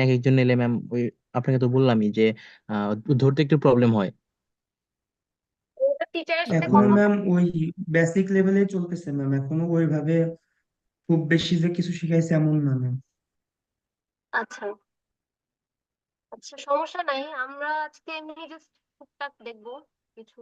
এক একজন নিলে ম্যাম ওই আপনাকে তো বললামই যে ধরতে একটু প্রবলেম হয়। ওটা টিচারের সাথে এখনো কথা ম্যাম ওই বেসিক লেভেলে চলতেছে ম্যাম, এখনো ওইভাবে খুব বেশি যে কিছু শিখাইছে এমন না ম্যাম। আচ্ছা আচ্ছা, সমস্যা নাই, আমরা আজকে এমনি জাস্ট টুকটাক দেখবো কিছু।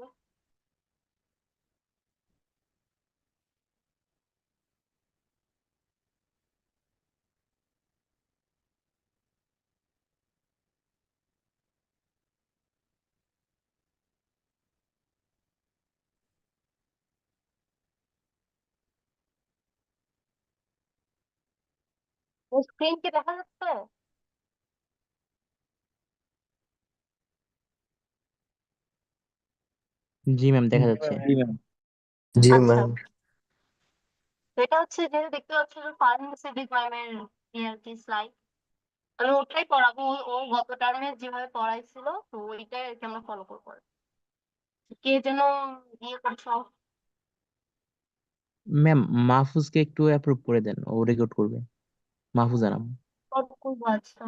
স্ক্রিন কি দেখা যাচ্ছে? জি ম্যাম দেখা যাচ্ছে। জি ম্যাম। জি আচ্ছা, ম্যাম। তো এটা হচ্ছে যে দেখতে পাচ্ছি যে ফারহান সিদ্দিক ম্যামের আর কি স্লাইড। আমি ওটাই পড়াবো, ও গত টার্মে যেভাবে পড়াইছিল তো ওইটাই আর কি আমরা ফলো করবো। কে যেন ইয়ে করছো? ম্যাম মাহফুজকে একটু অ্যাপ্রুভ করে দেন, ও রেকর্ড করবে। মাহফুজ আনাম। কত করবো? আচ্ছা,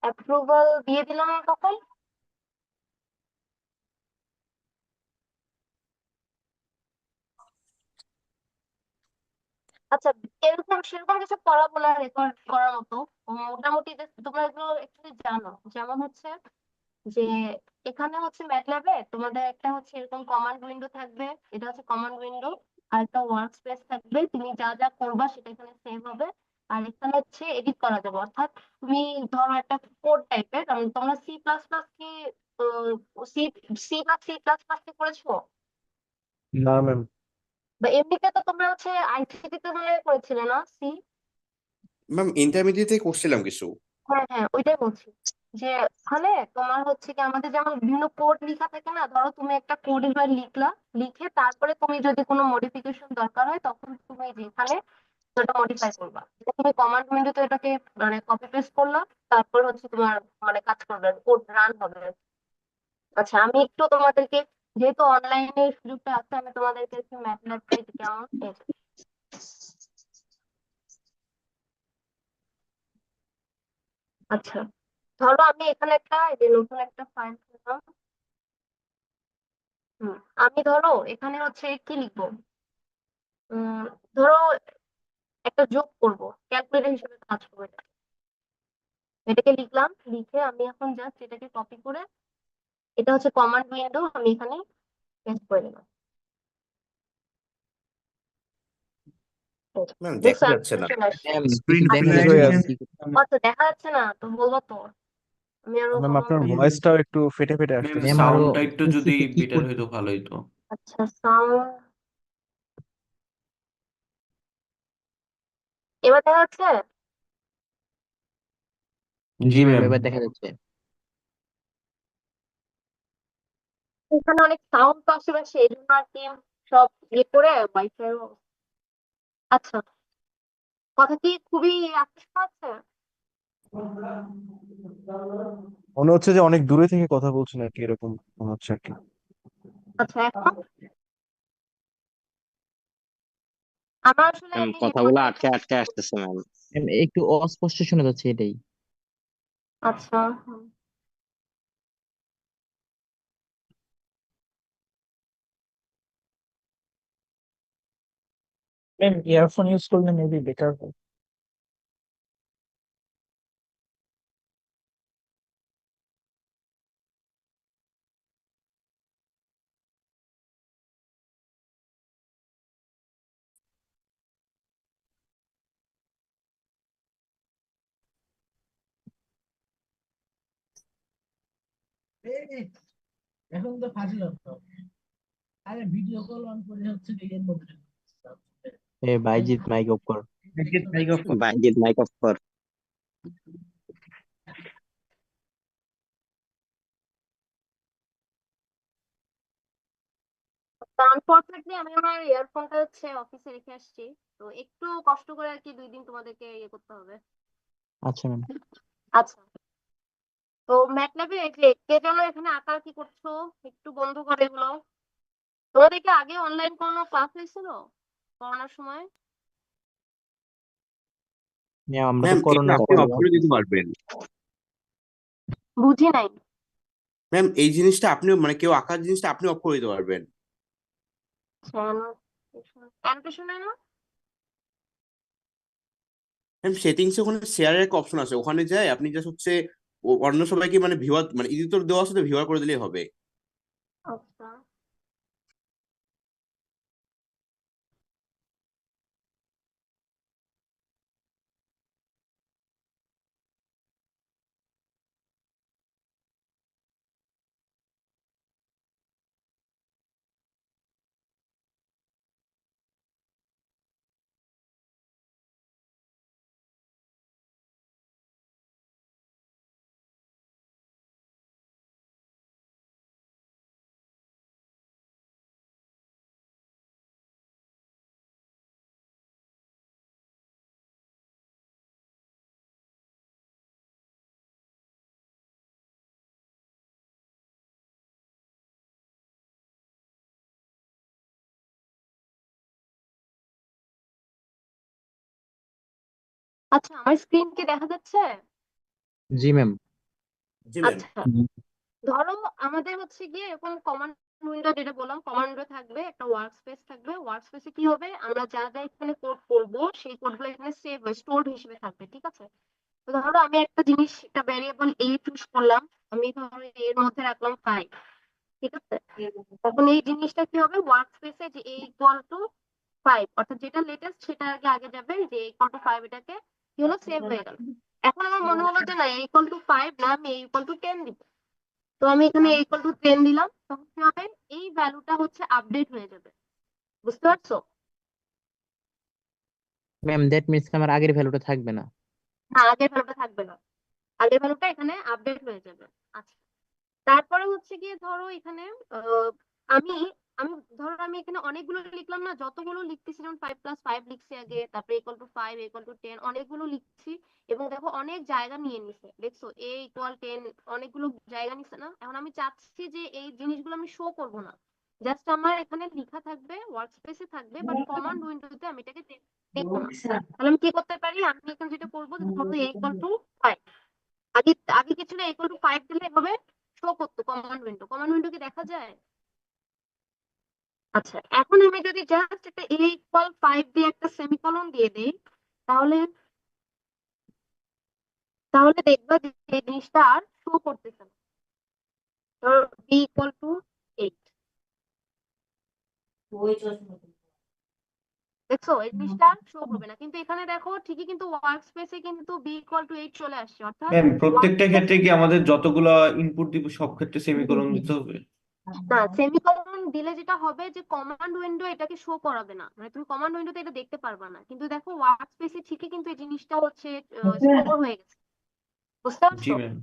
অ্যাপ্রুভাল দিয়ে দিলাম তখন। আচ্ছা, এরকম সেরকম কিছু পড়াবো না রেকর্ড করার মতো। মোটামুটি তোমরা এগুলো একটু জানো, যেমন হচ্ছে যে এখানে হচ্ছে ম্যাটল্যাবে তোমাদের একটা হচ্ছে এরকম কমান্ড উইন্ডো থাকবে, এটা হচ্ছে কমান্ড উইন্ডো। আর একটা ওয়ার্ক স্পেস থাকবে, তুমি যা যা করবা সেটা এখানে সেভ হবে। আর এখানে হচ্ছে এডিট করা যাবে, অর্থাৎ তুমি ধরো একটা কোড টাইপের, তোমরা সি প্লাস প্লাস কি সি সি বা সি প্লাস প্লাস কি করেছো? না ম্যাম। বা এমনিতে তো তোমরা হচ্ছে আইসিটি তে মনে হয় করেছিলে না সি? ম্যাম ইন্টারমিডিয়েটে করছিলাম কিছু। হ্যাঁ হ্যাঁ, ওইটাই বলছি যে ওখানে তোমার হচ্ছে কি আমাদের যেমন বিভিন্ন কোড লেখা থাকে না, ধরো তুমি একটা কোড এবার লিখলা, লিখে তারপরে তুমি যদি কোনো মডিফিকেশন দরকার হয় তখন তুমি যেখানে সেটা মডিফাই করবা। এটা তুমি কমান্ড উইন্ডোতে এটাকে মানে কপি পেস্ট করলা, তারপর হচ্ছে তোমার মানে কাজ করবে, কোড রান হবে। আচ্ছা, আমি একটু তোমাদেরকে, যেহেতু অনলাইনে সুযোগটা আছে, আমি তোমাদেরকে একটু ম্যাথল্যাবটা কেমন এই যে। আচ্ছা, ধরো আমি এখানে একটা এই যে নতুন একটা ফাইল করলাম। হুম, আমি ধরো এখানে হচ্ছে কি লিখবো, উম, ধরো একটা যোগ করব, ক্যালকুলেটর হিসেবে কাজ করবে এটা। এটাকে লিখলাম, লিখে আমি এখন জাস্ট এটাকে কপি করে, এটা হচ্ছে কমান্ড উইন্ডো, আমি এখানে পেস্ট করে দিলাম। ম্যাম দেখা দেখছো আমি যাচ্ছে না, চলে আসছে? ম্যাম স্ক্রিন কিছু দেখা ফ্রিজ যাচ্ছে হয়ে না, স্লাইড আমি আছে। কি করব? আচ্ছা, দেখা যাচ্ছে না তো বলবো তো, আমি আরো ম্যাম কোনো। আপনার জি জি। ভয়েসটাও একটু ফেটে ফেটে ম্যাম আসতেছে। ম্যাম আরো সাউন্ডটা একটু যদি উপস্থিতি কি বেটার করতে? হইতো ভালো হইতো। আচ্ছা, সাউন্ড এবার দেখা যাচ্ছে? জি জি ম্যাম ম্যাম। এবার দেখা যাচ্ছে। এখানে অনেক সাউন্ড তো আশেপাশে, এই জন্য আর কি সব ইয়ে করে ওয়াইফাই। আচ্ছা, কথা কি খুবই আস্তে শোনা মনে হচ্ছে যে অনেক দূরে থেকে কথা বলছেন আর কি, এরকম মনে হচ্ছে আর কি। আচ্ছা, এখন আমার আসলে ম্যাম আমি কথাগুলো রেকর্ডটা আটকে আটকে আসতেছে ম্যাম। ম্যাম একটু অস্পষ্ট শোনা যাচ্ছে এটাই। আচ্ছা ম্যাম ইয়ারফোন ইউজ করলে মেবি বেটার হয়। এখন তো ফাজিল হতো, আরে ভিডিও কল অন করে হচ্ছে এর মধ্যে এ বাইজিৎ মাইক অফ কর। Mic off. Baijit mic off কর। আনফরচুনেটলি আমি আমার ইয়ারফোনটা হচ্ছে অফিসে রেখে আসছি, তো একটু কষ্ট করে আর কি 2 দিন তোমাদেরকে ইয়ে করতে হবে। আচ্ছা ম্যাম। আচ্ছা, তো ম্যাটল্যাবে এই যে কে যেন এখানে আঁকা কি করছো, একটু বন্ধ করে এগুলো। তোমাদেরকে আগে অনলাইন কোনো ক্লাস হয়েছিল করোনার সময়? ম্যাম আমরা তো ম্যাম এটা করোনার আপনি পরে অফ করে দিতে পারবেন। বুঝি নাই। ম্যাম এই জিনিসটা আপনি মানে কেউ আঁকার জিনিসটা আপনি অফ করে দিতে পারবেন। অ্যানোটেশনে না? ম্যাম সেটিংসে ওখানে শেয়ারের একটা অপশন আছে, ওখানে যায় আপনি জাস্ট হচ্ছে অন্য সবাইকে মানে ভিউয়ার মানে এডিটর দেওয়া আছে তো ভিউয়ার করে দিলেই হবে। আচ্ছা আচ্ছা, আমার স্ক্রিন কি দেখা যাচ্ছে? জি ম্যাম। জি ম্যাম। আচ্ছা, ধরো আমাদের হচ্ছে গিয়ে এরকম কমান্ড উইন্ডো, যেটা বললাম কমান্ড উইন্ডো থাকবে, একটা ওয়ার্ক স্পেস থাকবে। ওয়ার্ক স্পেসে কি হবে, আমরা যা যা এখানে কোড করবো সেই কোডগুলো এখানে সেভ হয়ে স্টোরড হিসেবে থাকবে, ঠিক আছে? তো ধরো আমি একটা জিনিস, একটা ভ্যারিয়েবল a চুজ করলাম, আমি ধরো এর মধ্যে রাখলাম 5, ঠিক আছে? তখন এই জিনিসটা কি হবে, ওয়ার্ক স্পেসে যে a ইকুয়াল টু 5, অর্থাৎ যেটা লেটেস্ট সেটা আগে আগে যাবে, যে a ইকুয়াল টু 5 এটাকে কি হলো, সেভ হয়ে গেল। এখন আমার মনে হলো যে না, a ইকুয়াল টু 5 না, আমি a ইকুয়াল টু 10 দিব। তো আমি এখানে a ইকুয়াল টু 10 দিলাম, তখন কি হবে, এই ভ্যালুটা হচ্ছে আপডেট হয়ে যাবে। বুঝতে পারছো? ম্যাম দ্যাট মিনস আমার আগের ভ্যালুটা থাকবে না। না, আগের ভ্যালুটা থাকবে না, আগের ভ্যালুটা এখানে আপডেট হয়ে যাবে। আচ্ছা, তারপরে হচ্ছে গিয়ে ধরো এখানে আহ, আমি আমি ধরো আমি এখানে অনেকগুলো লিখলাম না, যতগুলো লিখতেছি, যেমন 5+5 লিখছি আগে, তারপরে ইকুয়াল টু 5, ইকুয়াল টু 10, অনেকগুলো লিখছি। এবং দেখো অনেক জায়গা নিয়ে নিছে, দেখছো a ইকুয়াল 10 অনেকগুলো জায়গা নিছে না? এখন আমি চাচ্ছি যে এই জিনিসগুলো আমি শো করব না, জাস্ট আমার এখানে লেখা থাকবে, ওয়ার্ক স্পেসে থাকবে, বাট কমান্ড উইন্ডোতে আমি এটাকে দেখবো না। তাহলে আমি কি করতে পারি, আমি এখানে যেটা করবো, যে ধরো a ইকুয়াল টু 5, আগে আগে কিছু না, ইকুয়াল টু 5 দিলে এভাবে শো করতো কমান্ড উইন্ডো। কমান্ড উইন্ডো কি দেখা যায়? আচ্ছা, এখন আমি যদি জাস্ট একটা a ইকুয়াল 5 দিয়ে একটা সেমিকোলন দিয়ে দেই, তাহলে তাহলে দেখবা যে এই জিনিসটা আর শো করতেছে না। ধরো b ইকুয়াল টু 8, দেখছো এই জিনিসটা আর শো করবে না। কিন্তু এখানে দেখো ঠিকই, কিন্তু ওয়ার্ক স্পেসে কিন্তু b ইকুয়াল টু 8 চলে আসছে, অর্থাৎ ম্যাম ওয়ার্ক প্রত্যেকটা স্পেস। ক্ষেত্রে কি আমাদের যতগুলা ইনপুট দিব সব ক্ষেত্রে সেমিকোলন দিতে হবে? না, সেমিকোলন দিলে যেটা হবে, যে কমান্ড উইন্ডো এটাকে শো করাবে না, মানে তুমি কমান্ড উইন্ডোতে এটা দেখতে পারবা না। কিন্তু দেখো ওয়ার্ক স্পেসে ঠিকই কিন্তু এই জিনিসটা হচ্ছে স্টোর হয়ে গেছে। বুঝতে জি পারছো? ম্যাম।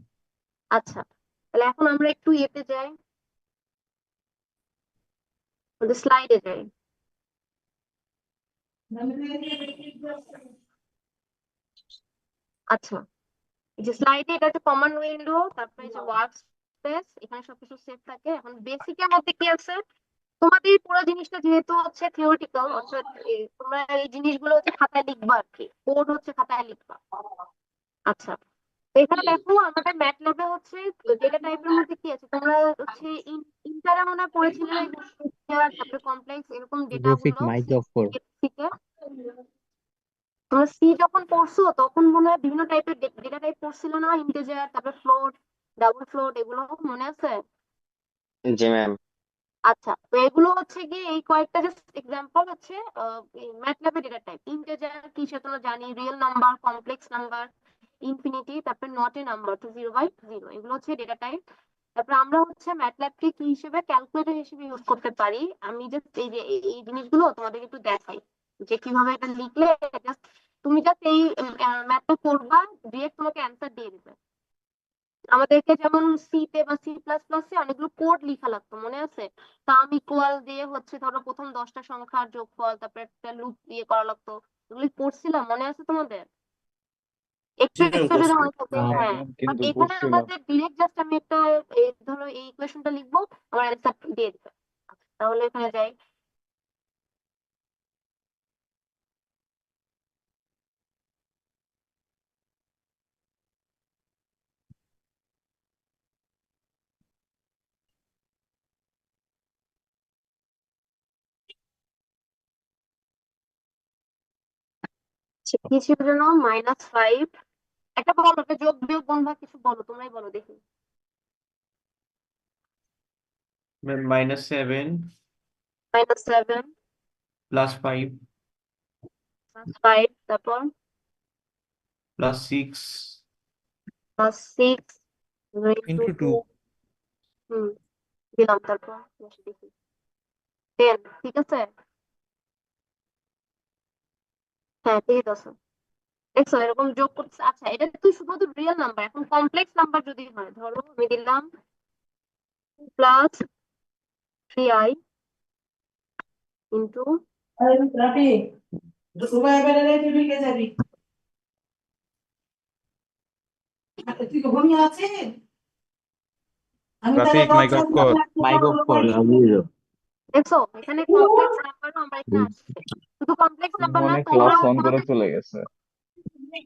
আচ্ছা, তাহলে এখন আমরা একটু ইয়েতে যাই, আমাদের স্লাইডে যাই। আচ্ছা, এই যে স্লাইডে এটা হচ্ছে কমান্ড উইন্ডো, তারপরে এই যে ওয়ার্ক স্পেস, এখানে সবকিছু সেভ থাকে। এখন বেসিকের মধ্যে কি আছে, তোমাদের পুরো জিনিসটা যেহেতু হচ্ছে থিওরিটিক্যাল, অর্থাৎ তোমরা এই জিনিসগুলো হচ্ছে খাতায় লিখবা আর কি, কোড হচ্ছে খাতায় লিখবা। আচ্ছা, তো এখানে দেখো আমাদের ম্যাটল্যাবে হচ্ছে ডেটা টাইপের মধ্যে কি আছে, তোমরা হচ্ছে ইন্টারে মনে হয় পড়েছিলে, তারপরে কমপ্লেক্স এরকম ডেটা রফিক গুলো মাইক অফ কর। থেকে। তোমরা সি যখন পড়ছো তখন মনে হয় বিভিন্ন টাইপের ডেটা টাইপ পড়ছিল না, ইন্টিজার, তারপরে ফ্লোট, ডাবল ফ্লোট, এগুলো মনে আছে? জি ম্যাম। আচ্ছা, তো এগুলো হচ্ছে গিয়ে এই কয়েকটা জাস্ট এক্সাম্পল হচ্ছে ম্যাটল্যাবের ডেটা টাইপ। ইন্টিজার কি সেটা তো জানি, real number, complex number, infinity, তারপরে নট এ নাম্বার, তো 0/0, এগুলো হচ্ছে ডেটা টাইপ। তারপরে আমরা হচ্ছে ম্যাটল্যাবকে কি হিসেবে, ক্যালকুলেটর হিসেবে ইউজ করতে পারি। আমি জাস্ট এই যে এই জিনিসগুলো তোমাদেরকে একটু দেখাই, যে কিভাবে এটা লিখলে জাস্ট তুমি জাস্ট এই ম্যাথটা করবা, ডিরেক্ট তোমাকে অ্যান্সার দিয়ে দিবে। আমাদেরকে যেমন সি তে বা C++-এ অনেকগুলো কোড লেখা লাগতো, মনে আছে? সাম ইকুয়াল দিয়ে হচ্ছে ধরো প্রথম 10টা সংখ্যার যোগফল, তারপরে একটা লুপ দিয়ে করা লাগতো। এগুলো পড়ছিলাম, মনে আছে তোমাদের? একটু জি ম্যাম একটু যদি করছি। মনে থাকে, হ্যাঁ হ্যাঁ। বাট কিন্তু এখানে করছিলাম। আমাদের ডিরেক্ট জাস্ট আমি একটা ধরো এই ইকুয়েশনটা লিখবো, আমার অ্যান্সার দিয়ে দিবে। আচ্ছা, তাহলে এখানে যাই। কি ছিল যেন -5 একটা বলো, একটা যোগ বিয়োগ গুণ বা কিছু বলো, তোমরাই বলো দেখি। -7 -7 +5 +5 তারপর +6 +6 ইন্টু ইন্টু 2। 2 দিলাম, তারপর বসে দেখি 10, ঠিক আছে? হ্যাঁ, ঠিক আছে। দেখছো এরকম যোগ করছে। আচ্ছা, এটা তুই শুধুমাত্র রিয়েল নাম্বার। এখন কমপ্লেক্স নাম্বার যদি হয়, ধরো আমি দিলাম +3i ইন্টু রাফি দুবাই বেড়ে তুই ঢুকে যাবি তুই কি ঘুমিয়ে আছিস আমি তাহলে রাফিক মাইক অফ কর। মাইক অফ কর। দেখছো এখানে কমপ্লেক্স নাম্বারও আমার এখানে আসছে। শুধু কমপ্লেক্স নাম্বার না, মনে তোমরা ক্লাস অন করে তোমাদের চলে গেছে।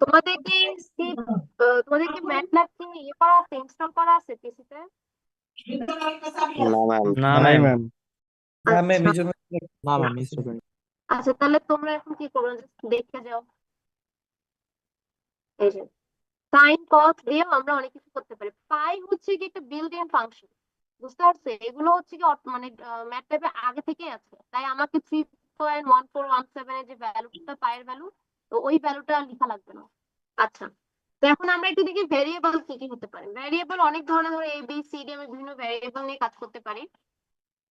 তোমাদের কি কি, তোমাদের কি ম্যাটল্যাব কি ইয়ে করা আছে, ইনস্টল করা আছে পিসিতে? না ম্যাম। না নাই ম্যাম। ম্যাম। আচ্ছা না ম্যাম, মিস্টার করেন। আচ্ছা, তাহলে তোমরা এখন কি করবে, Just দেখে যাও। এই যে সাইন কস দিয়েও আমরা অনেক কিছু করতে পারি। পাই হচ্ছে কি একটা বিল্ট ইন ফাংশন, বুঝতে পারছো? এগুলো হচ্ছে কি মানে ম্যাটল্যাবে আগে থেকেই আছে, তাই আমাকে 3.1417 এর যে ভ্যালুটা, পায়ের ভ্যালু, তো ওই ভ্যালুটা লেখা লাগবে না। আচ্ছা, তো এখন আমরা একটু দেখি ভেরিয়েবল কি কি হতে পারে। ভেরিয়েবল অনেক ধরনের, ধরো এ বি সি ডি, আমি বিভিন্ন ভেরিয়েবল নিয়ে কাজ করতে পারি।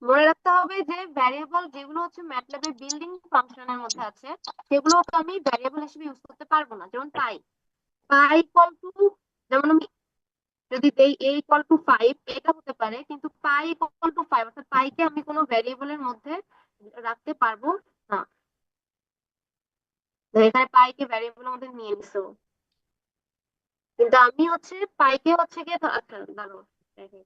মনে রাখতে হবে যে ভ্যারিয়েবল যেগুলো হচ্ছে ম্যাটল্যাবে বিল্ডিং ফাংশনের মধ্যে আছে, সেগুলো তো আমি ভ্যারিয়েবল হিসেবে ইউজ করতে পারবো না। যেমন পাই, পাই ইকুয়াল টু, যেমন আমি যদি দেই a ইকুয়াল টু 5, এটা হতে পারে, কিন্তু পাই ইকুয়াল টু 5 অর্থাৎ পাইকে আমি কোনো ভ্যারিয়েবলের মধ্যে রাখতে পারবো না। তো এখানে পাইকে ভ্যারিয়েবলের মধ্যে নিয়ে নিছো, কিন্তু আমি হচ্ছে পাইকে হচ্ছে গিয়ে আচ্ছা দাঁড়াও, দেখি।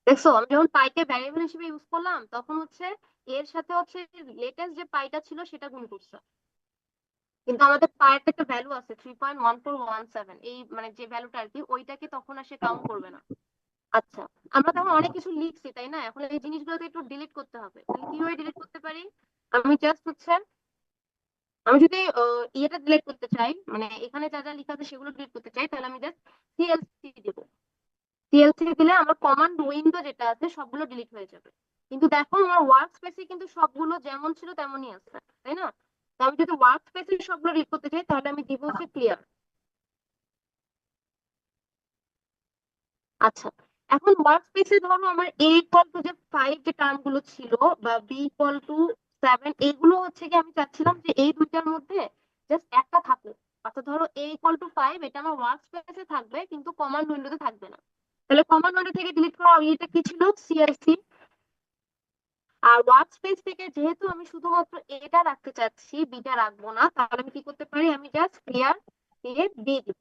দেখছো আমি যখন পাইকে ভ্যারিয়েবল হিসেবে ইউজ করলাম, তখন হচ্ছে এর সাথে হচ্ছে লেটেস্ট যে পাইটা ছিল সেটা গুণ করছে, কিন্তু আমাদের পায়ের একটা ভ্যালু আছে 3.1417, এই মানে যে ভ্যালুটা আর কি, ওইটাকে তখন আর সে কাউন্ট করবে না। আচ্ছা, আমরা তখন অনেক কিছু লিখছি তাই না? এখন এই জিনিসগুলো তো একটু ডিলিট করতে হবে। তাহলে কিভাবে ডিলিট করতে পারি? আমি জাস্ট হচ্ছে, আমি যদি ইয়েটা ডিলিট করতে চাই, মানে এখানে যা যা লেখা আছে সেগুলো ডিলিট করতে চাই, তাহলে আমি জাস্ট সিএলসি দিব। সিএলসি দিলে আমার কমান্ড উইন্ডো যেটা আছে সবগুলো ডিলিট হয়ে যাবে। কিন্তু দেখো আমার ওয়ার্ক স্পেসে কিন্তু সবগুলো যেমন ছিল তেমনই আছে, তাই না? তো আমি যদি ওয়ার্ক স্পেসে সবগুলো ডিলিট করতে চাই, তাহলে আমি দিব হচ্ছে ক্লিয়ার। আচ্ছা, এখন ওয়ার্ক স্পেসে ধরো আমার a ইকুয়াল টু যে 5 যে টার্ম গুলো ছিল, বা b ইকুয়াল টু 7, এইগুলো হচ্ছে কি আমি চাচ্ছিলাম যে এই দুইটার মধ্যে জাস্ট একটা থাকুক। অর্থাৎ ধরো a ইকুয়াল টু 5, এটা আমার ওয়ার্ক স্পেসে থাকবে কিন্তু কমান্ড উইন্ডোতে থাকবে না। তাহলে কমান্ড উইন্ডো থেকে ডিলিট করা এটা কি ছিল, সিএলসি। আর ওয়ার্ক স্পেস থেকে যেহেতু আমি শুধুমাত্র এটা রাখতে চাচ্ছি, বিটা রাখবো না, তাহলে আমি কি করতে পারি, আমি জাস্ট ক্লিয়ার দিয়ে বি দিব।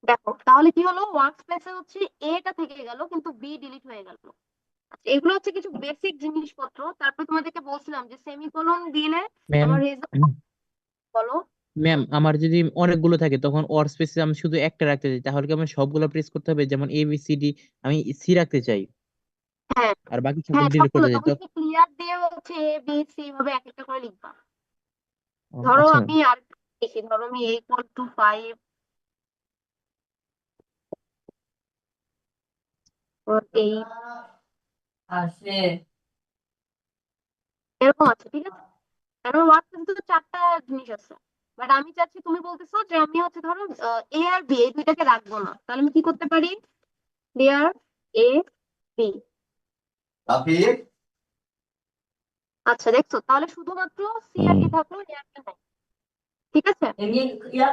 দেখো তাহলে কি হলো, ওয়ার্ক স্পেসে হচ্ছে এটা থেকে গেল কিন্তু বি ডিলিট হয়ে গেল। আচ্ছা, এগুলো হচ্ছে কিছু বেসিক জিনিসপত্র। তারপর তোমাদেরকে বলছিলাম যে সেমিকোলন দিলে ম্যাম, আমার রেজাল্ট, বলো। ম্যাম আমার যদি অনেকগুলো থাকে তখন ওর স্পেসে আমি শুধু একটা রাখতে চাই, তাহলে কি আমার সবগুলো প্রেস করতে হবে? যেমন এ বি সি ডি আমি সি রাখতে চাই হ্যাঁ আর বাকি হ্যাঁ, সবগুলো ডিলিট সবগুলো করতে চাই তখন তো। তুমি ক্লিয়ার দিয়ে হচ্ছে এ বি সি ভাবে এক একটা করে লিখবা। ধরো আচ্ছা ম্যাম। আমি আর লিখি, ধরো আমি a ইকুয়াল টু 5, এই আসে এরকম আছে, ঠিক আছে? কারণ ওয়ার্ক স্পেসে তো চারটা জিনিস আছে, বাট আমি চাচ্ছি, তুমি বলতেছো যে আমি হচ্ছে ধরো এ আর বি এই দুইটাকে রাখবো না, তাহলে আমি কি করতে পারি, ক্লিয়ার এ বি। আচ্ছা, দেখছো তাহলে শুধুমাত্র সি আর ডি থাকলো, এ আর বি নাই, ঠিক আছে? এমনি ইয়া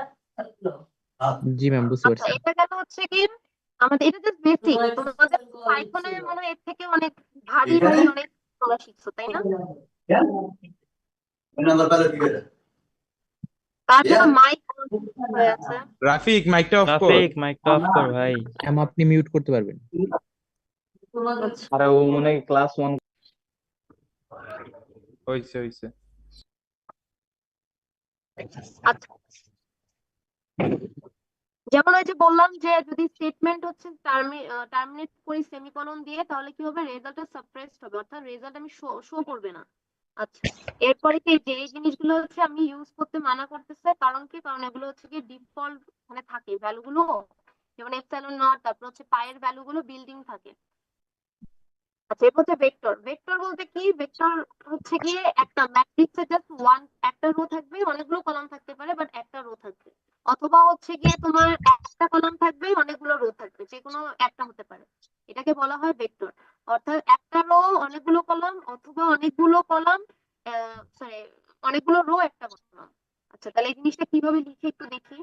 জি ম্যাম, বুঝতে আচ্ছা, পারছি। এটা গেল হচ্ছে কি আমাদের, এটা জাস্ট বেসিক। তোমার একটু তোমাদের কল পাইথনে ছিল মনে হয় এর থেকে অনেক ভারী এখানে ভারী অনেক তোমরা শিখছো, তাই না? তার জন্য মাইক হয়ে আছে। রাফিক মাইকটা অফ কর। রাফিক মাইকটা অফ কর ভাই। ম্যাম আপনি মিউট করতে পারবেন। আচ্ছা আরে ও মনে হয় ক্লাস 1 হইছে হইছে। আচ্ছা, যেমন ওই যে বললাম যে যদি স্টেটমেন্ট হচ্ছে টার্মিনেট করি সেমিকোলন দিয়ে তাহলে কি হবে, রেজাল্টটা সাপ্রেসড হবে, অর্থাৎ রেজাল্ট আমি শো করবে না। আচ্ছা, এরপরে কি যে এই জিনিসগুলো হচ্ছে আমি ইউজ করতে মানা করতেছে, কারণ কি, কারণ এগুলো হচ্ছে কি ডিফল্ট মানে থাকে ভ্যালুগুলো, যেমন এপসাইলন নট, তারপর হচ্ছে পায়ের ভ্যালুগুলো বিল্ডিং থাকে। আচ্ছা, এরপর হচ্ছে ভেক্টর। ভেক্টর বলতে কি, ভেক্টর হচ্ছে গিয়ে একটা ম্যাট্রিক্সে জাস্ট একটা রো থাকবে, অনেকগুলো কলাম থাকতে পারে বাট একটা রো থাকবে, অথবা হচ্ছে গিয়ে তোমার একটা কলাম থাকবে অনেকগুলো রো থাকবে, যে কোনো একটা হতে পারে, এটাকে বলা হয় ভেক্টর। অর্থাৎ একটা রো অনেকগুলো কলাম, অথবা অনেকগুলো কলাম সরি অনেকগুলো রো একটা কলাম। আচ্ছা, তাহলে এই জিনিসটা কিভাবে লিখে একটু দেখি।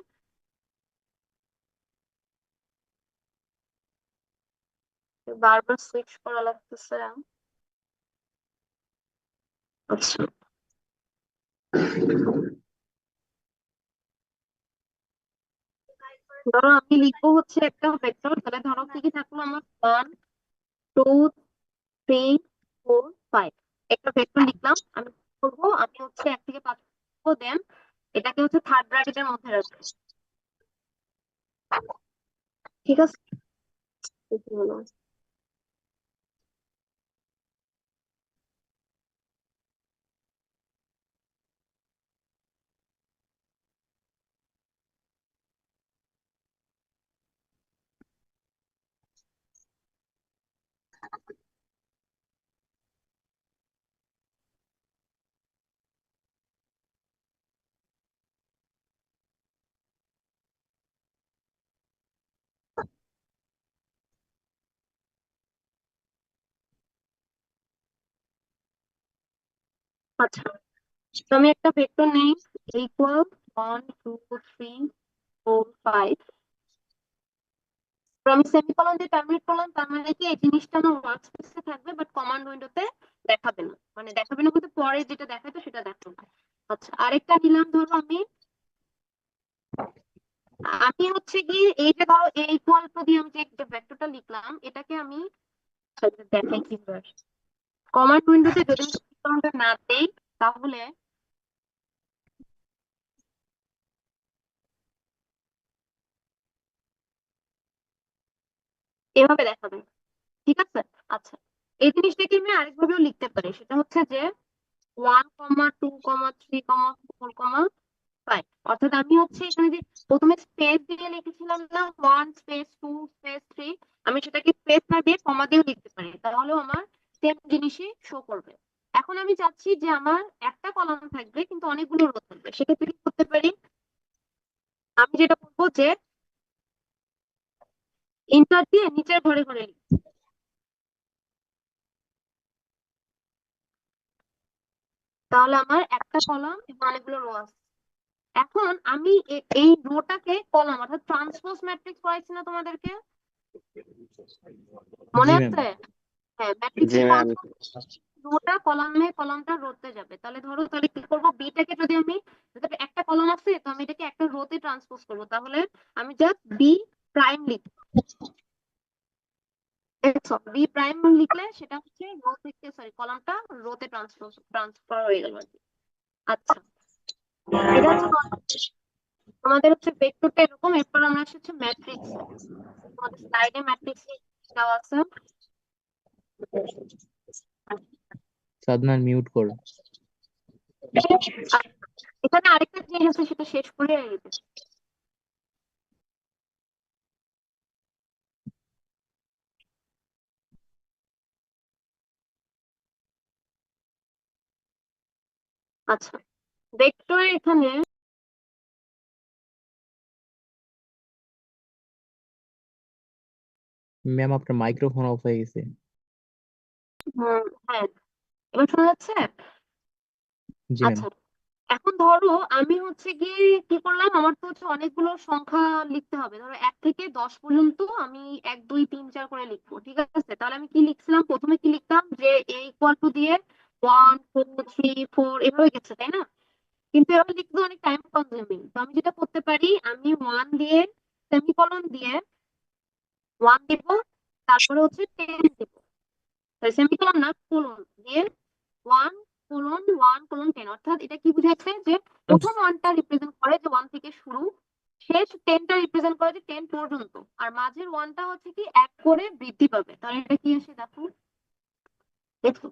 বারবার সুইচ করা লাগতেছে। আচ্ছা, ধরো আমি লিখবো হচ্ছে একটা ভেক্টর, তাহলে ধরো কি কি থাকলো আমার, 1 2 3 4 5, একটা ভেক্টর লিখলাম। আমি কি করবো, আমি হচ্ছে 1 থেকে 5 দেন এটাকে হচ্ছে থার্ড ব্র্যাকেটের মধ্যে রাখবো, ঠিক আছে? এই কি হলো? আচ্ছা, তো আমি একটা ভেক্টর নেই, ইকুয়াল 1 2 3 4 5, তো আমি সেমিকোলন দিয়ে টার্মিনেট করলাম, তার মানে কি এই জিনিসটা আমার ওয়ার্ক স্পেসে থাকবে বাট কমান্ড উইন্ডোতে দেখাবে না, মানে দেখাবে না বলতে পরে যেটা দেখাবে সেটা দেখাবে। আচ্ছা, আরেকটা নিলাম, ধরো আমি আমি হচ্ছে কি এই যে ধরো এই ইকুয়াল টু দিয়ে আমি যে ভেক্টরটা লিখলাম এটাকে আমি দেখাই কিভাবে। কমান্ড উইন্ডোতে যদি আমি সমীকরণটা না দেই তাহলে এভাবে দেখাবে, ঠিক আছে? আচ্ছা, এই জিনিসটাকে আমি আরেকভাবেও লিখতে পারি, সেটা হচ্ছে যে 1 2 3 4 5, অর্থাৎ আমি হচ্ছে এখানে যে প্রথমে স্পেস দিয়ে লিখেছিলাম না, 1 স্পেস 2 স্পেস 3, আমি সেটাকে স্পেস না দিয়ে কমা দিয়েও লিখতে পারি, তাহলেও আমার সেম জিনিসই শো করবে। এখন আমি চাচ্ছি যে আমার একটা কলাম থাকবে কিন্তু অনেকগুলো রো থাকবে, সেক্ষেত্রে কি করতে পারি, আমি যেটা করবো যে ইন্টার দিয়ে নিচের ঘরে ঘরে লিখবো। তাহলে আমার একটা কলাম এবং অনেকগুলো রো আছে। এখন আমি এই রোটাকে কলাম অর্থাৎ ট্রান্সপোজ ম্যাট্রিক্স পড়াইছি না তোমাদেরকে, মনে জি ম্যাম। আছে? হ্যাঁ, জি ম্যাট্রিক্সের ম্যাম। রোটা কলামে কলামটা রোতে যাবে, তাহলে ধরো তাহলে কি করবো, বিটাকে যদি আমি, যদি একটা কলাম আছে তো আমি এটাকে একটা রোতে ট্রান্সপোজ করবো, তাহলে আমি জাস্ট বি প্রাইম লিখবো, বি প্রাইম লিখলে সেটা হচ্ছে রো থেকে কলামটা রোতে ট্রান্সফার হয়ে গেল আর কি। আচ্ছা, এটা হচ্ছে আমাদের হচ্ছে ভেক্টরটা এরকম। এরপর আমরা আসছি হচ্ছে ম্যাট্রিক্স, আমাদের স্লাইডে ম্যাট্রিক্স দেওয়া আছে। সাদমান মিউট কর। আর এখানে আরেকটা জিনিস আছে সেটা শেষ করে দিতেছি। আচ্ছা, ভেক্টর এখানে ম্যাম আপনার মাইক্রোফোন অফ হয়ে গেছে। হ্যাঁ, এবার শোনা যাচ্ছে? জি ম্যাম। আচ্ছা, এখন ধরো আমি হচ্ছে গিয়ে কি করলাম, আমার তো হচ্ছে অনেকগুলো সংখ্যা লিখতে হবে, ধরো 1 থেকে 10 পর্যন্ত আমি 1 2 3 4 করে লিখবো, ঠিক আছে? তাহলে আমি কি লিখছিলাম, প্রথমে কি লিখতাম যে এ ইকুয়াল টু দিয়ে 1 2 3 4 এভাবে গেছে, তাই না? কিন্তু এভাবে লিখতে তো অনেক টাইম কনজিউমিং, তো আমি যেটা করতে পারি, আমি 1 দিয়ে সেমিকোলন দিয়ে 1 দিব, তারপরে হচ্ছে 10 দিব, সেমিকোলন না কোলন দিয়ে 1 কোলন 10, অর্থাৎ এটা কি বুঝাচ্ছে যে প্রথম ওয়ানটা রিপ্রেজেন্ট করে যে 1 থেকে শুরু, শেষ 10টা রিপ্রেজেন্ট করে যে 10 পর্যন্ত, আর মাঝের 1টা হচ্ছে কি 1 করে বৃদ্ধি পাবে। তাহলে এটা কি আসে দেখো, দেখো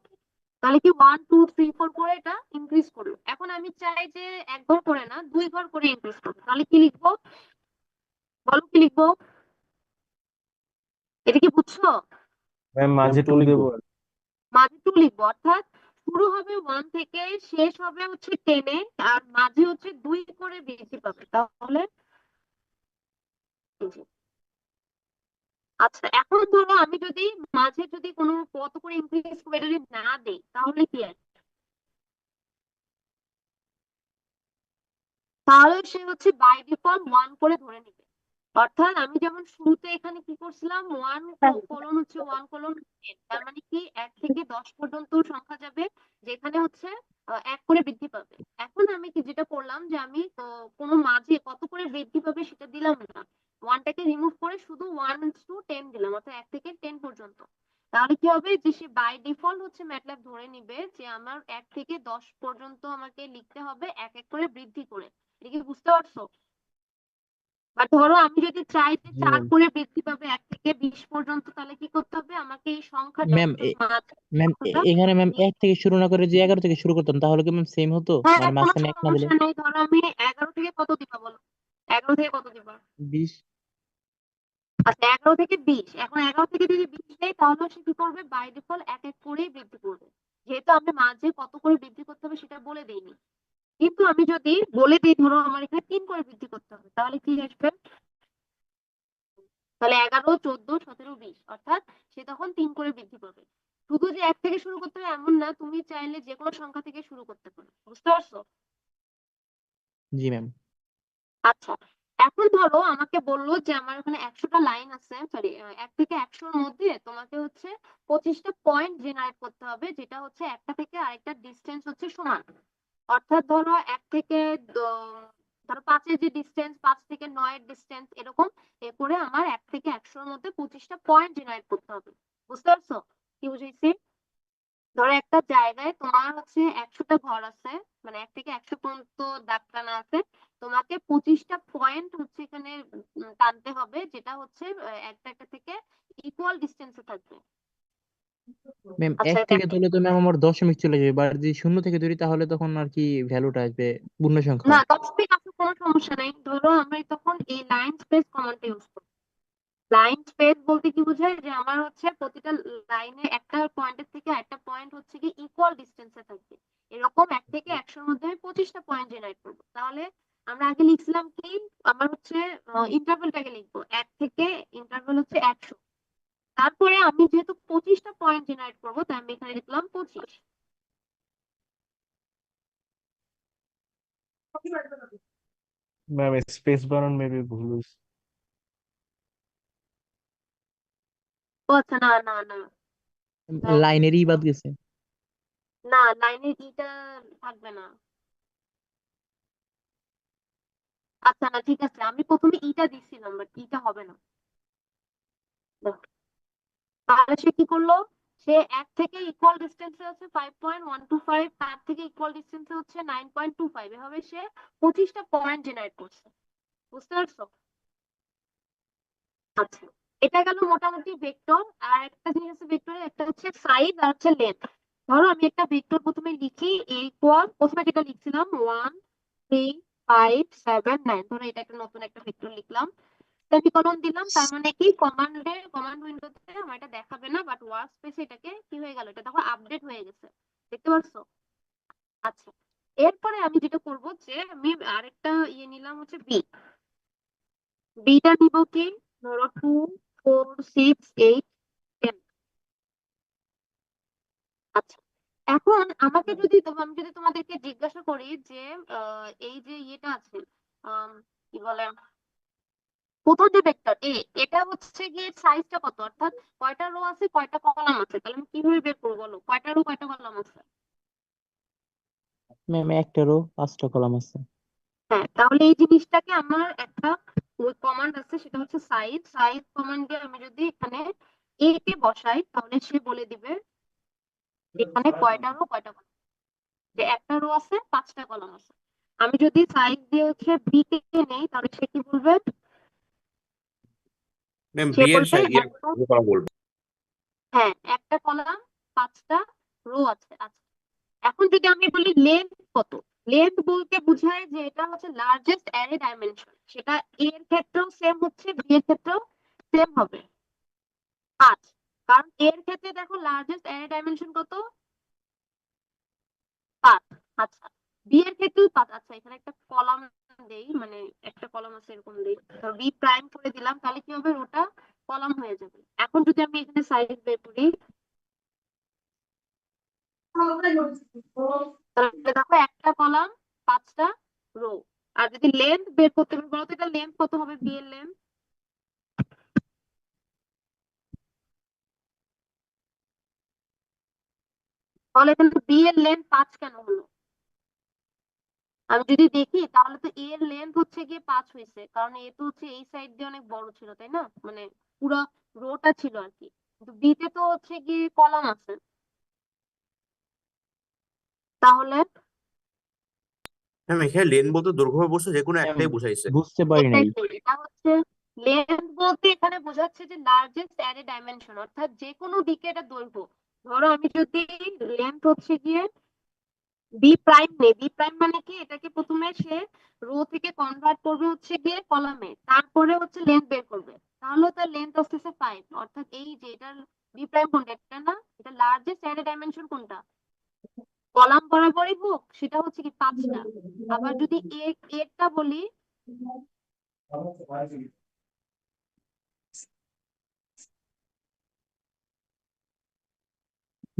তাহলে কি 1 2 3 4 করে এটা ইনক্রিজ করলো। এখন আমি চাই যে 1 ঘর করে না 2 ঘর করে ইনক্রিজ করবো, তাহলে কি লিখবো বলো, কি লিখবো? এটা কি বুঝছো? ম্যাম মাঝে টু 2 লিখবো। দেবো। মাঝে 2 লিখবো, অর্থাৎ শুরু হবে 1 থেকে, শেষ হবে হচ্ছে 10 এ, আর মাঝে হচ্ছে 2 করে বৃদ্ধি পাবে। তাহলে এই যে। আচ্ছা, এখন ধরো আমি যদি মাঝে যদি কোনো কত করে ইনক্রিজ করে এটা যদি না দেই তাহলে কি হয়? তাহলে সে হচ্ছে বাই ডিফল্ট 1 করে ধরে নিবে। অর্থাৎ আমি যেমন শুরুতে এখানে কি করছিলাম 1 কোলন হচ্ছে 1 কোলন 10, তার মানে কি 1 থেকে 10 পর্যন্ত সংখ্যা যাবে, যেখানে হচ্ছে 1 করে বৃদ্ধি পাবে। এখন আমি কি যেটা করলাম যে আমি কোনো মাঝে কত করে বৃদ্ধি পাবে সেটা দিলাম না, 1টাকে রিমুভ করে শুধু 1:10 দিলাম, অর্থাৎ 1 থেকে 10 পর্যন্ত। তাহলে কি হবে যে সে বাই ডিফল্ট হচ্ছে ম্যাটল্যাব ধরে নিবে যে আমার 1 থেকে 10 পর্যন্ত আমাকে লিখতে হবে 1 1 করে বৃদ্ধি করে। এটা কি বুঝতে পারছো? বা ধরো আমি যদি চাই যে জি 4 ম্যাম। করে বৃদ্ধি পাবে 1 থেকে 20 পর্যন্ত, তাহলে কি করতে হবে আমাকে এই সংখ্যাটা ম্যাম অর্থাৎ মাঝের ম্যাম সংখ্যাটা এখানে ম্যাম 1 থেকে শুরু না করে যে 11 থেকে শুরু করতাম তাহলে কি ম্যাম সেম হতো, হ্যাঁ মানে কোনো মাঝখানে 1 না দিলে? সমস্যা নেই। ধরো আমি 11 থেকে কত দিবা বলো, 11 থেকে কত দিবা? 20। আচ্ছা 11 থেকে 20, এখন 11 থেকে যদি 20 দেয় তাহলে সে কি করবে বাই ডিফল্ট 1 1 করেই বৃদ্ধি করবে, যেহেতু আমি মাঝে কত করে বৃদ্ধি করতে হবে সেটা বলে দেইনি। কিন্তু আমি যদি বলে দিই ধরো আমার এখানে 3 করে বৃদ্ধি করতে হবে, তাহলে কি আসবে? তাহলে 11 14 17 20, অর্থাৎ সে তখন 3 করে বৃদ্ধি পাবে। শুধু যে 1 থেকে শুরু করতে হবে এমন না, তুমি চাইলে যে কোনো সংখ্যা থেকে শুরু করতে পারো। বুঝতে পারছো? জি ম্যাম। আচ্ছা, এখন ধরো আমাকে বললো যে আমার ওখানে 100টা লাইন আছে, সরি 1 থেকে 100-র মধ্যে তোমাকে হচ্ছে 25টা পয়েন্ট জেনারেট করতে হবে, যেটা হচ্ছে একটা থেকে আরেকটা ডিস্টেন্স হচ্ছে সমান। অর্থাৎ ধরো 1 থেকে ধরো 5-এর যে ডিস্টেন্স, 5 থেকে 9-এর ডিস্টেন্স, এরকম এ করে আমার 1 থেকে 100-র মধ্যে 25টা পয়েন্ট জেনারেট করতে হবে। বুঝতে পারছো কি বুঝাইছি? ধরো একটা জায়গায় তোমার হচ্ছে 100টা ঘর আছে, মানে 1 থেকে 100 পর্যন্ত দাগ টানা আছে, তোমাকে 25টা পয়েন্ট হচ্ছে এখানে টানতে হবে, যেটা হচ্ছে একটা একটা থেকে ইকুয়াল ডিস্টেন্সে থাকবে। ম্যাম আচ্ছা 1 থেকে ধরলে তো ম্যাম আমার দশমিক চলে যাবে, আর যদি 0 থেকে ধরি তাহলে তখন আর কি ভ্যালুটা আসবে পূর্ণ সংখ্যা। না, দশমিক আসলে কোনো সমস্যা নেই। ধরো আমরা তখন এই লাইন স্পেস কমান্ডটা ইউজ করবো। লাইন স্পেস বলতে কি বোঝায় যে আমার হচ্ছে প্রতিটা লাইনে একটা পয়েন্টের থেকে একটা পয়েন্ট হচ্ছে কি ইকুয়াল ডিস্টেন্সে থাকবে। এরকম 1 থেকে 100-র মধ্যে আমি 25টা পয়েন্ট জেনারেট করবো। তাহলে আমরা আগে লিখছিলাম কি, আমার হচ্ছে ইন্টারভেলটাকে লিখবো 1 থেকে ইন্টারভেল হচ্ছে 100। তারপরে আমি যেহেতু 25টা পয়েন্ট জেনারেট করবো তাই আমি এখানে লিখলাম 25। ম্যাম স্পেস বানান মেবি ভুল হয়েছে। ও আচ্ছা, না না না, লাইনেরই বাদ গেছে। না লাইনের ইটা থাকবে না। আচ্ছা না, ঠিক আছে, আমি প্রথমে ইটা দিচ্ছিলাম বাট ইটা হবে না। তাহলে সে কি করলো, সে 1 থেকে ইকুয়াল ডিস্টেন্সে আছে 5.125, তার থেকে ইকুয়াল ডিস্টেন্সে হচ্ছে 9.25, এভাবে সে 25টা পয়েন্ট জেনারেট করছে। বুঝতে পারছো? আচ্ছা, এটা গেল মোটামুটি ভেক্টর। আর একটা জিনিস আছে ভেক্টরে, একটা হচ্ছে সাইজ আর হচ্ছে লেন্থ। ধরো আমি একটা ভেক্টর প্রথমে লিখি, ইকুয়াল প্রথমে যেটা লিখছিলাম 1 3 5 7 9, ধরো এটা একটা নতুন একটা ভেক্টর লিখলাম, সেমিকোলন দিলাম, তার মানে কি কমান্ড উইন্ডোতে আমার এটা দেখাবে না, বাট ওয়ার্ক স্পেসে এটাকে কি হয়ে গেল, এটা দেখো আপডেট হয়ে গেছে। দেখতে পাচ্ছো? আচ্ছা, এরপরে আমি যেটা করব যে আমি আরেকটা ইয়ে নিলাম হচ্ছে বিটা নিব কি, ধরো 2 4 6 8 10। আচ্ছা, এখন আমাকে যদি আমি যদি তোমাদেরকে জিজ্ঞাসা করি যে এই যে ইয়েটা আছে, কি বলে, প্রথম যে ভেক্টর এ, এটা হচ্ছে গিয়ে সাইজটা কত, অর্থাৎ কয়টা রো আছে কয়টা কলাম আছে, তাহলে আমি কিভাবে বের করবো বলো, কয়টা রো কয়টা কলাম আছে? ম্যাম 1টারও 5টা কলাম আছে। হ্যাঁ, তাহলে এই জিনিসটাকে আমার একটা ওই কমান্ড আছে, সেটা হচ্ছে সাইজ কমান্ড দিয়ে আমি যদি এখানে এ কে বসাই তাহলে সে বলে দিবে এখানে কয়টা রো কয়টা কলাম, যে একটা রো আছে 5টা কলাম আছে। আমি যদি সাইজ দিয়ে হচ্ছে বি কে নেই তাহলে সে কি বলবে? ম্যাম সে বি এর বলবে একটা, করা বলবো। হ্যাঁ একটা কলাম 5টা রো আছে। আচ্ছা, এখন যদি আমি বলি লেন্থ কত, লেন্থ বলতে বোঝায় যে এটা হচ্ছে লার্জেস্ট অ্যারে ডাইমেনশন, সেটা এ এর ক্ষেত্রেও সেম হচ্ছে, বি এর ক্ষেত্রেও সেম হবে 5। কারণ এর ক্ষেত্রে দেখো লার্জেস্ট অ্যারে ডাইমেনশন কত? 5। আচ্ছা, বি এর ক্ষেত্রেও 5। আচ্ছা, এখানে একটা কলাম দেই, মানে একটা কলাম আছে এরকম দেই, ধর বি প্রাইম করে দিলাম, তাহলে কি হবে? ওটা কলাম হয়ে যাবে। এখন যদি আমি এখানে সাইজ বের করি, তাহলে দেখো একটা কলাম 5টা রো। আর যদি লেন্থ বের করতে পারি, বলতো এটা লেন্থ কত হবে? বি এর লেন্থ তাহলে এখানে বি এর লেন্থ 5 কেন হলো? আমি যদি দেখি তাহলে তো এ এর লেন্থ হচ্ছে গিয়ে 5 হয়েছে, কারণ এ তো হচ্ছে এই সাইড দিয়ে অনেক বড় ছিল, তাই না? মানে পুরো রোটা ছিল আর কি, কিন্তু বি তে তো হচ্ছে গিয়ে কলাম আছে। তাহলে ম্যাম এখানে লেন বলতে দৈর্ঘ্য বস্তু যে কোনো ম্যাম একটাই বুঝাইছে। বুঝতে পারি নাই। এটাই তো, এটা হচ্ছে লেন্থ বলতে এখানে বোঝাচ্ছে যে লার্জেস্ট অ্যারে ডাইমেনশন, অর্থাৎ যে কোনো দিকে এটা দৈর্ঘ্য। ধরো আমি যদি লেন্থ হচ্ছে গিয়ে বি প্রাইম নেই, বি প্রাইম মানে কি, এটাকে প্রথমে সে রো থেকে কনভার্ট করবে হচ্ছে গিয়ে কলামে, তারপরে হচ্ছে লেন্থ বের করবে, তাহলে তার লেন্থ আসতেছে 5। অর্থাৎ এই যে এটার বি প্রাইম কোনটা, এটা না, এটা লার্জেস্ট অ্যারে ডাইমেনশন কোনটা, কলাম বরাবরই হোক, সেটা হচ্ছে কি 5টা। আবার যদি এরটা বলি,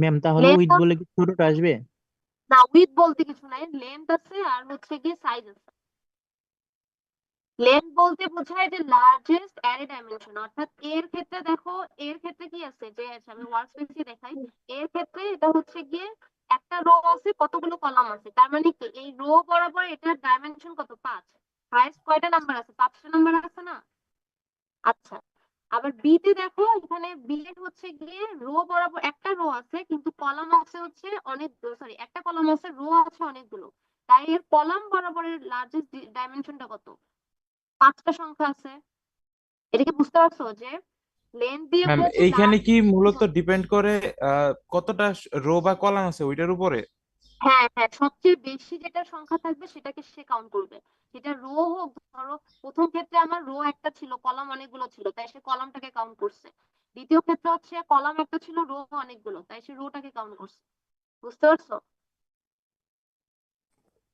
ম্যাম তাহলে উইথ লেন্থ, বলে কি ছোটটা আসবে? না উইথ বলতে কিছু নাই, লেন্থ আছে আর হচ্ছে গিয়ে সাইজ আছে। লেন্থ বলতে বোঝায় যে লার্জেস্ট অ্যারে ডাইমেনশন, অর্থাৎ এর ক্ষেত্রে দেখো, এর ক্ষেত্রে কি আছে যে, আচ্ছা আমি ওয়ার্ক স্পেসে দেখাই, এর ক্ষেত্রে এটা হচ্ছে গিয়ে একটা রো আছে, কতগুলো কলাম আছে, তার মানে কি এই রো বরাবর এটার ডাইমেনশন কত? 5। হাইয়েস্ট কয়টা নাম্বার আছে? 5টা নাম্বার আছে না? আচ্ছা, আবার বি তে দেখো, এখানে বি এর হচ্ছে গিয়ে রো বরাবর একটা রো আছে, কিন্তু কলাম আছে হচ্ছে অনেক, সরি একটা কলাম আছে, রো আছে অনেকগুলো, তাই এর কলাম বরাবরের লার্জেস্ট ডাইমেনশনটা কত? 5টা সংখ্যা আছে। এটা কি বুঝতে পারছো যে লেন্থ দিয়ে ম্যাম বলছে এইখানে কি মূলত লার্জ? ডিপেন্ড করে কতটা রো বা কলাম আছে ওইটার উপরে? হ্যাঁ হ্যাঁ, সবচেয়ে বেশি যেটা সংখ্যা থাকবে সেটাকে সে কাউন্ট করবে। সেটা রো হোক, ধরো প্রথম ক্ষেত্রে আমার রো একটা ছিল, কলাম অনেকগুলো ছিল, তাই সে কলামটাকে কাউন্ট করছে। দ্বিতীয় ক্ষেত্রে হচ্ছে কলাম একটা ছিল, রো অনেকগুলো, তাই সে রোটাকে কাউন্ট করছে। বুঝতে পারছো?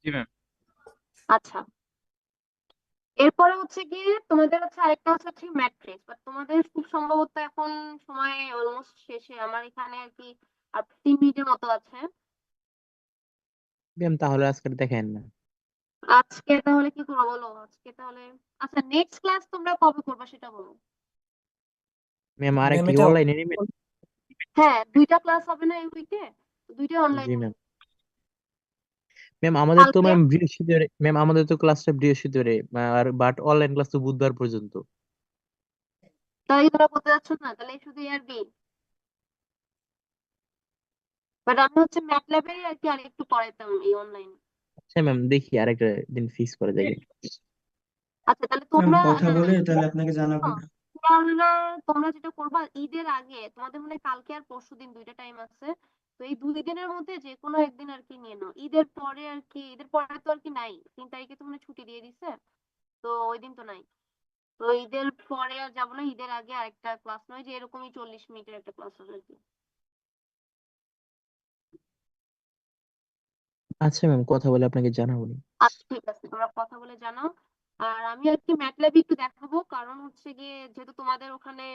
জি ম্যাম। আচ্ছা, এরপরে হচ্ছে গিয়ে তোমাদের হচ্ছে আরেকটা হচ্ছে ম্যাট্রিক্স, বাট তোমাদের খুব সম্ভবত এখন সময় অলমোস্ট শেষে, আমার এখানে আর কি আর 3 মিনিটের মতো আছে। ম্যাম তাহলে আজকে দেখেন না। আজকে তাহলে কি করবো বলো? আজকে তাহলে, আচ্ছা নেক্সট ক্লাস তোমরা কবে করবে সেটা বলো। ম্যাম আর ম্যাম একটা এটা অনলাইনে নেবেন? হ্যাঁ, 2টা ক্লাস হবে না এই উইকে, দুইটা জি অনলাইন ম্যাম। হবে। ম্যাম আমাদের তো কালকে, ম্যাম বৃহস্পতিবারে, ম্যাম আমাদের তো ক্লাসটা বৃহস্পতিবারে, আর বাট অনলাইন ক্লাস তো বুধবার পর্যন্ত। তাই তোমরা করতে যাচ্ছ না, তাহলে শুধু আর বি। বাট আমি হচ্ছে ম্যাটল্যাবে আর কি আরেকটু পড়াইতাম এই অনলাইনে। আচ্ছা ম্যাম দেখি আরেকটা দিন ফিক্স করে দেখি। আচ্ছা তাহলে ম্যাম তোমরা, কথা হ্যাঁ বলে তাহলে আপনাকে জানাবো। তোমরা তোমরা যেটা করবা, ঈদের আগে তোমাদের মনে হয় কালকে আর পরশুদিন 2টা টাইম আছে, তো এই 2 দিনের মধ্যে যে কোনো একদিন আর কি নিয়ে নাও। ঈদের পরে আর কি, ঈদের পরে তো আর কি নাই, 3 তারিখে তো মনে হয় ছুটি দিয়ে দিছে, তো ওই দিন তো নাই। তো ঈদের পরে আর যাবো না, ঈদের আগে আরেকটা ক্লাস নয় যে এরকমই 40 মিনিটের একটা ক্লাস হবে আর কি। আচ্ছা ম্যাম কথা বলে আপনাকে জানাবো নি। আচ্ছা ঠিক আছে, তোমরা কথা বলে জানাও। আর আমি আর কি ম্যাটল্যাব একটু দেখাবো, কারণ হচ্ছে গিয়ে যেহেতু তোমাদের ওখানে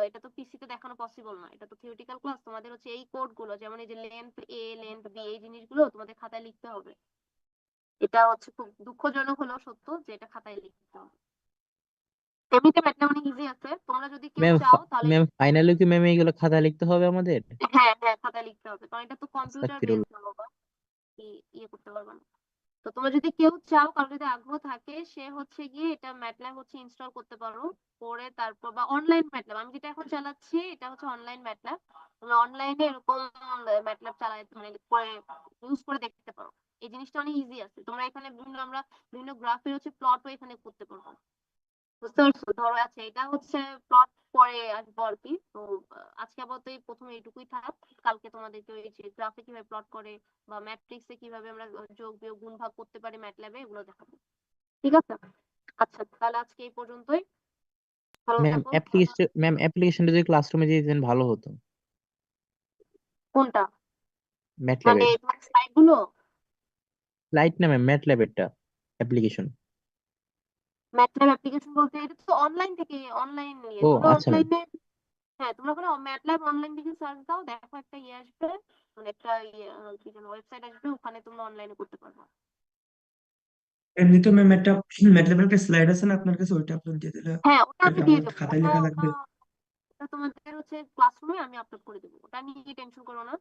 এটা তো পিসি তে দেখানো পসিবল না, এটা তো থিওরিটিক্যাল ক্লাস, তোমাদের হচ্ছে এই কোড গুলো, যেমন এই যে লেন্থ এ লেন্থ বি, এই জিনিসগুলো তোমাদের খাতায় লিখতে হবে। এটা হচ্ছে খুব দুঃখজনক হলেও সত্য যে এটা খাতায় লিখতে হবে। এমনিতে ম্যাটল্যাব অনেক ইজি আছে, তোমরা যদি কেউ ম্যাম চাও তাহলে, ম্যাম ফাইনালি কি ম্যাম এইগুলো খাতায় লিখতে হবে আমাদের? হ্যাঁ হ্যাঁ খাতায় লিখতে হবে, কারণ এটা তো কম্পিউটার আস্তাগফিরুল্লাহ। বেসড বাবা, ইয়ে করতে পারবে না। তো তোমরা যদি কেউ চাও, কারো যদি আগ্রহ থাকে, সে হচ্ছে গিয়ে এটা ম্যাটল্যাব হচ্ছে ইনস্টল করতে পারো, করে তারপর, বা অনলাইন ম্যাটল্যাব আমি যেটা এখন চালাচ্ছি এটা হচ্ছে অনলাইন ম্যাটল্যাব, তোমরা অনলাইনে এরকম ম্যাটল্যাব চালায় মানে করে ইউজ করে দেখতে পারো। এই জিনিসটা অনেক ইজি আছে। তোমরা এখানে আমরা বিভিন্ন গ্রাফের হচ্ছে প্লটও এখানে করতে পারবো। বুঝতে পারছো? ধরো আচ্ছা এটা হচ্ছে প্লট পরে আসবো আর কি। তো আজকে আপাতত এই প্রথমে এইটুকুই থাক। কালকে তোমাদেরকে ওই যে গ্রাফে কিভাবে প্লট করে বা ম্যাট্রিক্সে কিভাবে আমরা যোগ বিয়োগ গুণ ভাগ করতে পারি ম্যাটল্যাবে, এগুলো দেখাবো। ঠিক আছে? আচ্ছা তাহলে আজকে এই পর্যন্তই। ভালো থাকো। ম্যাম অ্যাপ্লিকেশনটা যদি ক্লাসরুমে দিয়ে দিতেন ভালো হতো, কোনটা? মানে ম্যাটল্যাবের। তোমার স্লাইড গুলো? স্লাইড না ম্যাম, ম্যাটল্যাবেরটা অ্যাপ্লিকেশন। ম্যাটল্যাব অ্যাপ্লিকেশন বলতে এটা তো অনলাইন থেকে, অনলাইন নিয়ে ও তোমরা আচ্ছা ম্যাম। অনলাইনে, হ্যাঁ তোমরা ওখানে ম্যাটল্যাব অনলাইন থেকে সার্চ দাও, দেখো একটা ইয়ে আসবে, মানে একটা ইয়ে কি যেন ওয়েবসাইট আসবে, ওখানে তোমরা অনলাইনে করতে পারবে। এমনি তো ম্যাম একটা ম্যাটল্যাবের একটা স্লাইড আছে না আপনার কাছে, ওইটা আপলোড দিয়ে দিলে হ্যাঁ ওটা আমি এটা দিয়ে আমার দেবো। খাতায় ওটা লেখা ওটা লাগবে। ওটা তোমাদের হচ্ছে ক্লাসরুমে আমি আপলোড করে দেবো, ওটা নিয়ে টেনশন করো না,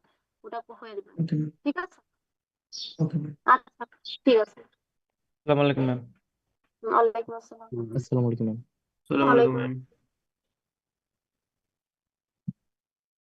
ওটা হয়ে যাবে। ওকে ম্যাম, ঠিক আছে? Okay ma'am. আচ্ছা ঠিক আছে। আসসালামু আলাইকুম ম্যাম। ওয়ালাইকুম আসসালাম। আসসালামু আলাইকুম ম্যাম। আসসালামু আলাইকুম ওয়ালাইকুম ম্যাম।